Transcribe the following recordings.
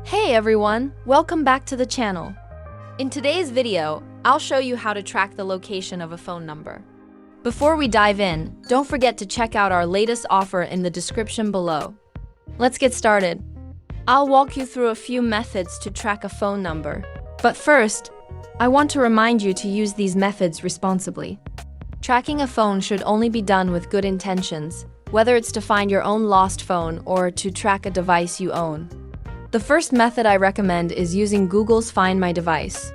Hey everyone, welcome back to the channel. In today's video, I'll show you how to track the location of a phone number. Before we dive in, don't forget to check out our latest offer in the description below. Let's get started. I'll walk you through a few methods to track a phone number. But first, I want to remind you to use these methods responsibly. Tracking a phone should only be done with good intentions, whether it's to find your own lost phone or to track a device you own. The first method I recommend is using Google's Find My Device.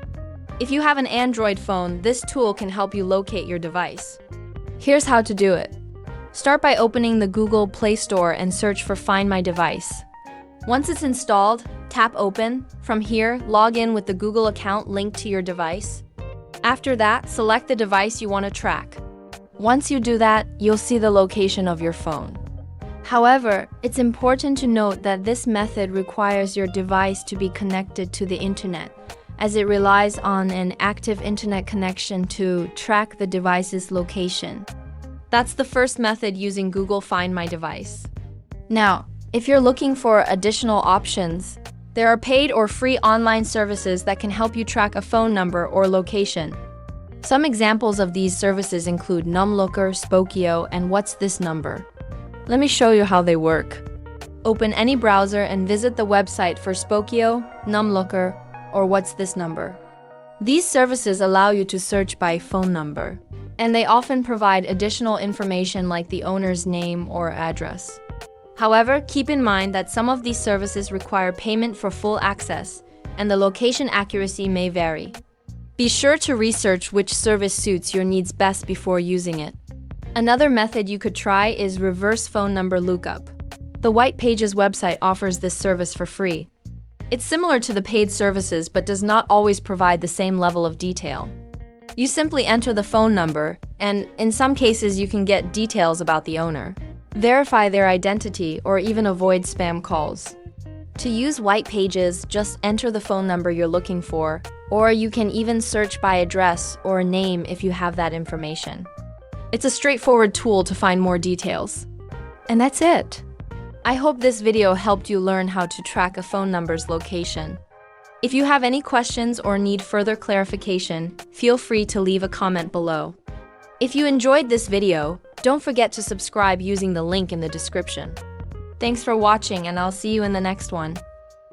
If you have an Android phone, this tool can help you locate your device. Here's how to do it. Start by opening the Google Play Store and search for Find My Device. Once it's installed, tap Open. From here, log in with the Google account linked to your device. After that, select the device you want to track. Once you do that, you'll see the location of your phone. However, it's important to note that this method requires your device to be connected to the internet, as it relies on an active internet connection to track the device's location. That's the first method using Google Find My Device. Now, if you're looking for additional options, there are paid or free online services that can help you track a phone number or location. Some examples of these services include Locator, Spokeo, and What's This Number? Let me show you how they work. Open any browser and visit the website for Spokeo, Locator, or What's This Number? These services allow you to search by phone number, and they often provide additional information like the owner's name or address. However, keep in mind that some of these services require payment for full access, and the location accuracy may vary. Be sure to research which service suits your needs best before using it. Another method you could try is reverse phone number lookup. The White Pages website offers this service for free. It's similar to the paid services but does not always provide the same level of detail. You simply enter the phone number, and in some cases you can get details about the owner. Verify their identity or even avoid spam calls. To use White Pages, just enter the phone number you're looking for, or you can even search by address or name if you have that information. It's a straightforward tool to find more details. And that's it. I hope this video helped you learn how to track a phone number's location. If you have any questions or need further clarification, feel free to leave a comment below. If you enjoyed this video, don't forget to subscribe using the link in the description. Thanks for watching, and I'll see you in the next one.